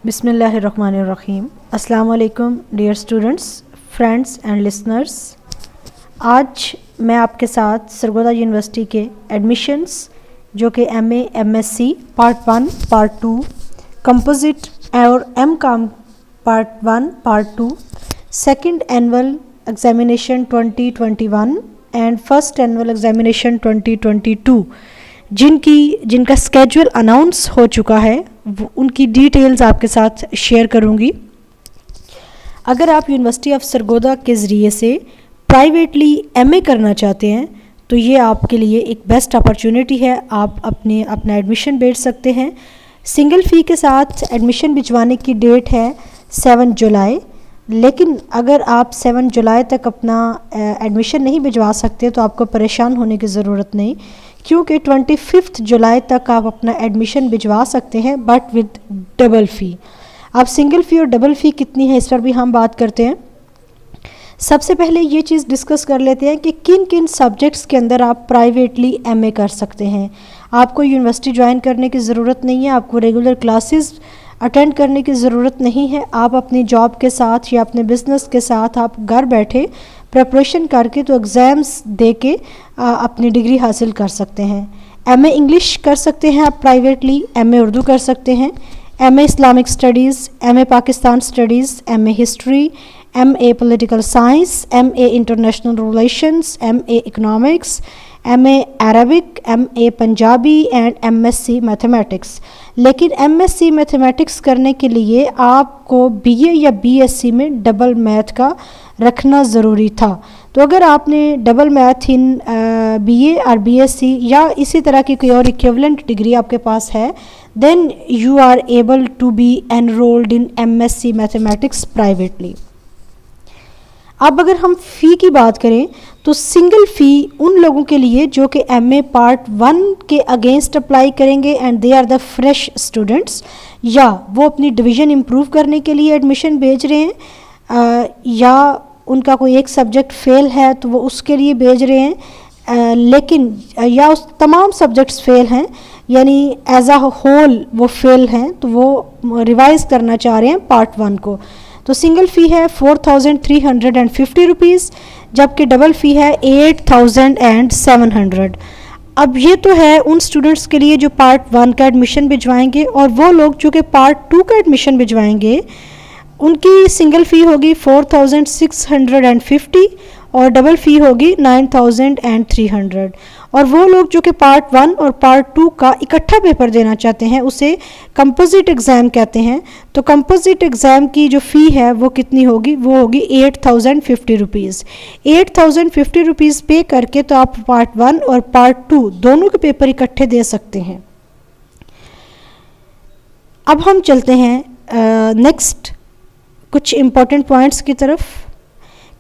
बिस्मिल्लाहिर्रहमानिर्रहीम। अस्सलाम वालेकुम dear students, friends and listeners. आज मैं आपके साथ सरगोदा यूनिवर्सिटी के एडमिशन्स जो कि MA MSc part 1 part 2, composite और MCOM part 1 part 2, second annual examination 2021 and first annual examination 2022 जिनका स्केड्यूल अनाउंस हो चुका है उनकी डिटेल्स आपके साथ शेयर करूंगी। अगर आप यूनिवर्सिटी ऑफ सरगोदा के ज़रिए से प्राइवेटली MA करना चाहते हैं तो ये आपके लिए एक बेस्ट अपॉर्चुनिटी है। आप अपना एडमिशन भेज सकते हैं। सिंगल फ़ी के साथ एडमिशन भिजवाने की डेट है 7 जुलाई, लेकिन अगर आप 7 जुलाई तक अपना एडमिशन नहीं भिजवा सकते तो आपको परेशान होने की ज़रूरत नहीं, क्योंकि 25 जुलाई तक आप अपना एडमिशन भिजवा सकते हैं बट विद डबल फ़ी। अब सिंगल फ़ी और डबल फ़ी कितनी है इस पर भी हम बात करते हैं। सबसे पहले ये चीज़ डिस्कस कर लेते हैं कि किन किन सब्जेक्ट्स के अंदर आप प्राइवेटली MA कर सकते हैं। आपको यूनिवर्सिटी ज्वाइन करने की ज़रूरत नहीं है, आपको रेगुलर क्लासेस अटेंड करने की ज़रूरत नहीं है। आप अपनी जॉब के साथ या अपने बिज़नेस के साथ आप घर बैठे प्रिपरेशन करके तो एग्ज़ाम्स दे के अपनी डिग्री हासिल कर सकते हैं। MA इंग्लिश कर सकते हैं आप प्राइवेटली, MA उर्दू कर सकते हैं, MA Islamic studies, MA Pakistan studies, MA history, MA political science, MA international relations, MA economics, MA Arabic, MA Punjabi and MSc mathematics. लेकिन MSc मैथमेटिक्स करने के लिए आपको BA या BSc में डबल मैथ का रखना ज़रूरी था। तो अगर आपने डबल मैथ इन BA और BSc या इसी तरह की कोई और इक्विवेलेंट डिग्री आपके पास है, then you are able to be enrolled in MSc mathematics privately. अब अगर हम फ़ी की बात करें तो सिंगल फ़ी उन लोगों के लिए जो कि MA पार्ट 1 के अगेंस्ट अप्लाई करेंगे and they are the fresh students, या वो अपनी डिवीज़न इम्प्रूव करने के लिए एडमिशन भेज रहे हैं, या उनका कोई एक सब्जेक्ट फ़ेल है तो वो उसके लिए भेज रहे हैं, लेकिन या उस तमाम सब्जेक्ट्स फ़ेल हैं यानी एज अ होल वो फ़ेल हैं तो वो रिवाइज़ करना चाह रहे हैं पार्ट 1 को। तो सिंगल फ़ी है 4,350 रुपीज़, जबकि डबल फ़ी है 8,700। अब ये तो है उन स्टूडेंट्स के लिए जो पार्ट 1 का एडमिशन भिजवाएंगे, और वो लोग जो कि पार्ट 2 का एडमिशन भिजवाएंगे उनकी सिंगल फ़ी होगी 4,650 और डबल फ़ी होगी 9,300। और वो लोग जो कि पार्ट 1 और पार्ट 2 का इकट्ठा पेपर देना चाहते हैं उसे कंपोजिट एग्ज़ाम कहते हैं। तो कंपोजिट एग्ज़ाम की जो फ़ी है वो कितनी होगी, वो होगी 8,050 रुपीज़। 8,050 रुपीज़ पे करके तो आप पार्ट 1 और पार्ट 2 दोनों के पेपर इकट्ठे दे सकते हैं। अब हम चलते हैं नेक्स्ट कुछ इम्पॉर्टेंट पॉइंट्स की तरफ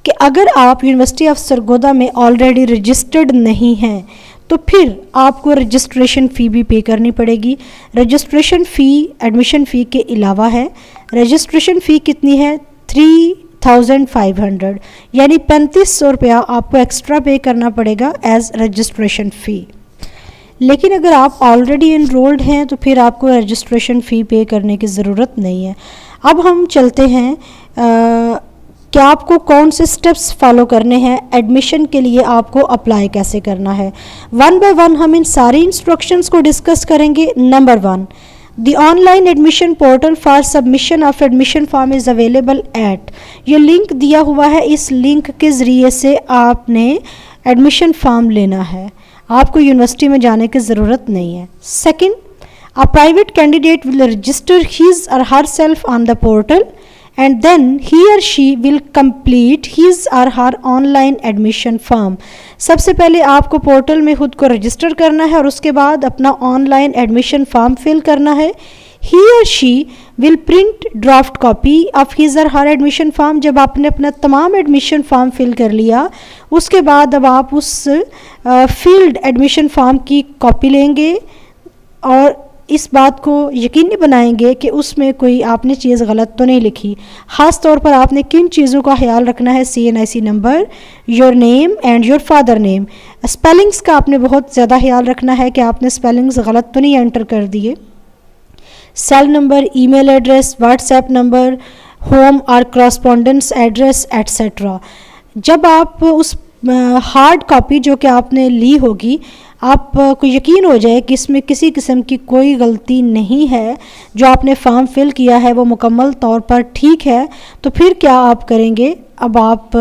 कि अगर आप यूनिवर्सिटी ऑफ सरगोदा में ऑलरेडी रजिस्टर्ड नहीं हैं तो फिर आपको रजिस्ट्रेशन फ़ी भी पे करनी पड़ेगी। रजिस्ट्रेशन फ़ी एडमिशन फ़ी के अलावा है। रजिस्ट्रेशन फ़ी कितनी है 3,500, यानी 3,500 रुपया आपको एक्स्ट्रा पे करना पड़ेगा एज रजिस्ट्रेशन फ़ी। लेकिन अगर आप ऑलरेडी एनरोल्ड हैं तो फिर आपको रजिस्ट्रेशन फ़ी पे करने की ज़रूरत नहीं है। अब हम चलते हैं कि आपको कौन से स्टेप्स फॉलो करने हैं, एडमिशन के लिए आपको अप्लाई कैसे करना है। 1 बाय 1 हम इन सारी इंस्ट्रक्शंस को डिस्कस करेंगे। Number 1, the online admission portal for submission of admission form is available at. ये लिंक दिया हुआ है, इस लिंक के ज़रिए से आपने एडमिशन फॉर्म लेना है, आपको यूनिवर्सिटी में जाने की ज़रूरत नहीं है। Second, a private candidate will register his or herself on the portal and then he or she will complete his or her online admission form। सबसे पहले आपको पोर्टल में खुद को रजिस्टर करना है और उसके बाद अपना ऑनलाइन एडमिशन फॉर्म फिल करना है। he or she will print draft copy of his or her admission form। जब आपने अपना तमाम एडमिशन फॉर्म फिल कर लिया उसके बाद अब आप उस फील्ड एडमिशन फॉर्म की कॉपी लेंगे और इस बात को यकीनी बनाएंगे कि उसमें कोई आपने चीज़ गलत तो नहीं लिखी। ख़ास तौर पर आपने किन चीज़ों का ख्याल रखना है, CNIC number, your name and your father name. Spellings का आपने बहुत ज़्यादा ख्याल रखना है कि आपने स्पेलिंग्स गलत तो नहीं एंटर कर दिए। Cell number, email address, WhatsApp number, home और करस्पॉन्डेंस एड्रेस एट्सेट्रा। जब आप उस हार्ड कॉपी जो कि आपने ली होगी, आपको यकीन हो जाए कि इसमें किसी किस्म की कोई गलती नहीं है, जो आपने फॉर्म फिल किया है वो मुकम्मल तौर पर ठीक है, तो फिर क्या आप करेंगे, अब आप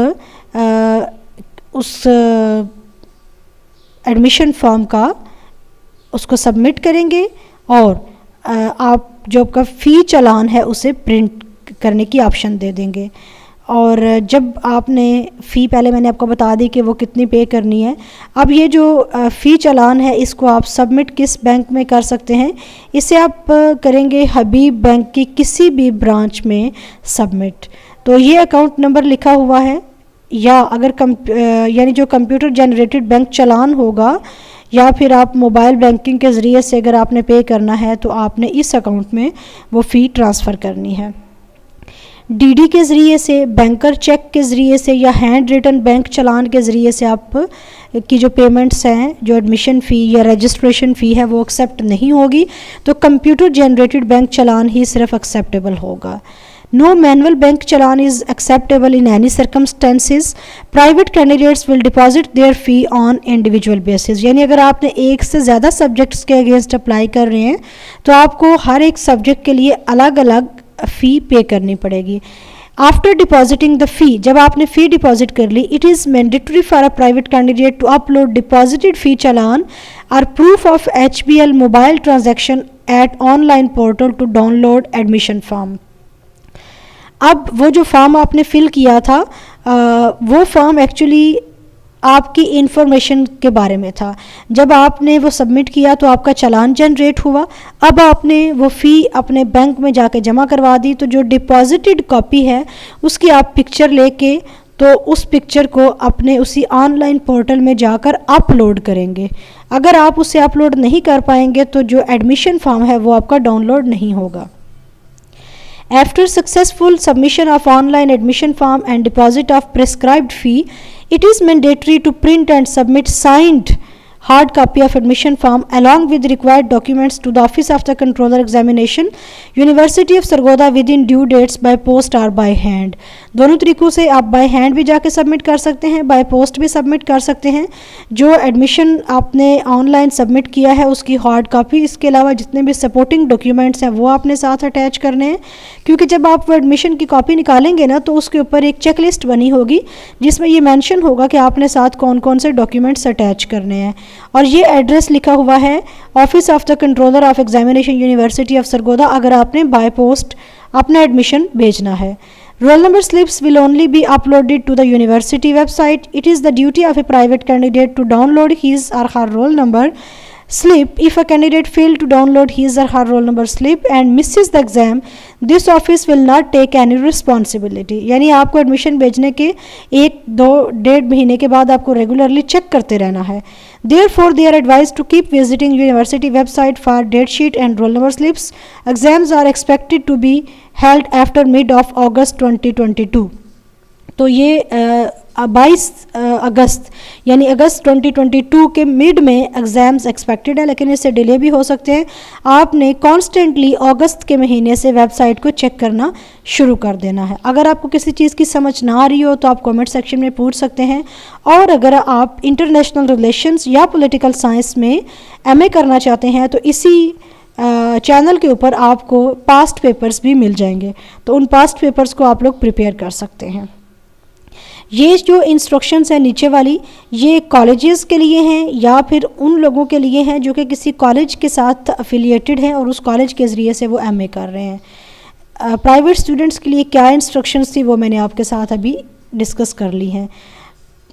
उस एडमिशन फॉर्म का उसको सबमिट करेंगे और आप जो आपका फ़ी चालान है उसे प्रिंट करने की ऑप्शन दे देंगे। और जब आपने फ़ी, पहले मैंने आपको बता दी कि वो कितनी पे करनी है। अब ये जो फ़ी चालान है इसको आप सबमिट किस बैंक में कर सकते हैं, इसे आप करेंगे हबीब बैंक की किसी भी ब्रांच में सबमिट। तो ये अकाउंट नंबर लिखा हुआ है, या अगर यानी जो कंप्यूटर जनरेटेड बैंक चालान होगा, या फिर आप मोबाइल बैंकिंग के ज़रिए से अगर आपने पे करना है तो आपने इस अकाउंट में वो फ़ी ट्रांसफ़र करनी है। डीडी के ज़रिए से, बैंकर चेक के ज़रिए से या हैंड रिटन बैंक चालान के ज़रिए से आप की जो पेमेंट्स हैं, जो एडमिशन फ़ी या रजिस्ट्रेशन फ़ी है वो एक्सेप्ट नहीं होगी, तो कंप्यूटर जनरेटेड बैंक चालान ही सिर्फ एक्सेप्टेबल होगा। No manual bank challan is acceptable in any circumstances. Private candidates will deposit their fee on individual basis. यानी अगर आपने एक से ज़्यादा सब्जेक्ट्स के अगेंस्ट अप्लाई कर रहे हैं तो आपको हर एक सब्जेक्ट के लिए अलग अलग फ़ी पे करनी पड़ेगी। आफ्टर डिपॉजिटिंग द फ़ी, जब आपने फ़ी डिपॉजिट कर ली, it is mandatory for a private candidate to upload deposited fee चालान और proof of HBL mobile transaction at online portal to download admission form. अब वो जो फॉर्म आपने फ़िल किया था, वो फॉर्म एक्चुअली आपकी इंफॉर्मेशन के बारे में था। जब आपने वो सबमिट किया तो आपका चालान जनरेट हुआ। अब आपने वो फ़ी अपने बैंक में जाके जमा करवा दी, तो जो डिपॉजिटेड कॉपी है उसकी आप पिक्चर लेके तो उस पिक्चर को अपने उसी ऑनलाइन पोर्टल में जाकर अपलोड करेंगे। अगर आप उसे अपलोड नहीं कर पाएंगे तो जो एडमिशन फॉर्म है वो आपका डाउनलोड नहीं होगा। After successful submission of online admission form and deposit of prescribed fee, it is mandatory to print and submit signed hard copy of admission form along with required documents to the Office of the Controller Examination, University of Sargodha within due dates by post or by hand. दोनों तरीक़ों से आप by hand भी जाके submit कर सकते हैं, by post भी सबमिट कर सकते हैं। जो एडमिशन आपने ऑनलाइन सबमिट किया है उसकी हार्ड कॉपी, इसके अलावा जितने भी सपोर्टिंग डॉक्यूमेंट्स हैं वो आपने साथ अटैच करने हैं, क्योंकि जब आप वो एडमिशन की कॉपी निकालेंगे ना तो उसके ऊपर एक चेक लिस्ट बनी होगी जिसमें ये मेंशन होगा कि आपने साथ कौन कौन से डॉक्यूमेंट्स अटैच करने हैं। और ये एड्रेस लिखा हुआ है office of the controller of examination, university of Sargodha, अगर आपने बाय पोस्ट अपना एडमिशन भेजना है। Roll number slips will only be uploaded to the university website. It is the duty of a private candidate to download his or her roll number slip. If a candidate fails to download his or her roll number slip and misses the exam, this office will not take any responsibility. यानी आपको admission भेजने के 1-2-1.5 महीने के बाद आपको regularly check करते रहना है। Therefore, they are advised to keep visiting university website for date sheet and roll number slips. Exams are expected to be held after mid of August 2022. तो ये 22 अगस्त यानी अगस्त 2022 के मिड में एग्ज़ाम्स एक्सपेक्टेड है, लेकिन इससे डिले भी हो सकते हैं। आपने कॉन्स्टेंटली अगस्त के महीने से वेबसाइट को चेक करना शुरू कर देना है। अगर आपको किसी चीज़ की समझ ना आ रही हो तो आप कमेंट सेक्शन में पूछ सकते हैं, और अगर आप इंटरनेशनल रिलेशंस या पॉलिटिकल साइंस में MA करना चाहते हैं तो इसी चैनल के ऊपर आपको पास्ट पेपर्स भी मिल जाएंगे, तो उन पास्ट पेपर्स को आप लोग प्रिपेयर कर सकते हैं। ये जो इंस्ट्रक्शंस हैं नीचे वाली, ये कॉलेजेस के लिए हैं या फिर उन लोगों के लिए हैं जो कि किसी कॉलेज के साथ अफिलिएटेड हैं और उस कॉलेज के ज़रिए से वो MA कर रहे हैं। प्राइवेट स्टूडेंट्स के लिए क्या इंस्ट्रक्शंस थी वो मैंने आपके साथ अभी डिस्कस कर ली हैं।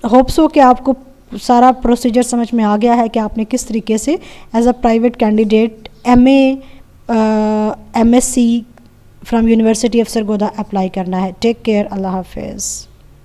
होप सो कि आपको सारा प्रोसीजर समझ में आ गया है कि आपने किस तरीके से as a private candidate MA MSc from university of Sargodha apply करना है। टेक केयर, अल्लाह हाफिज़।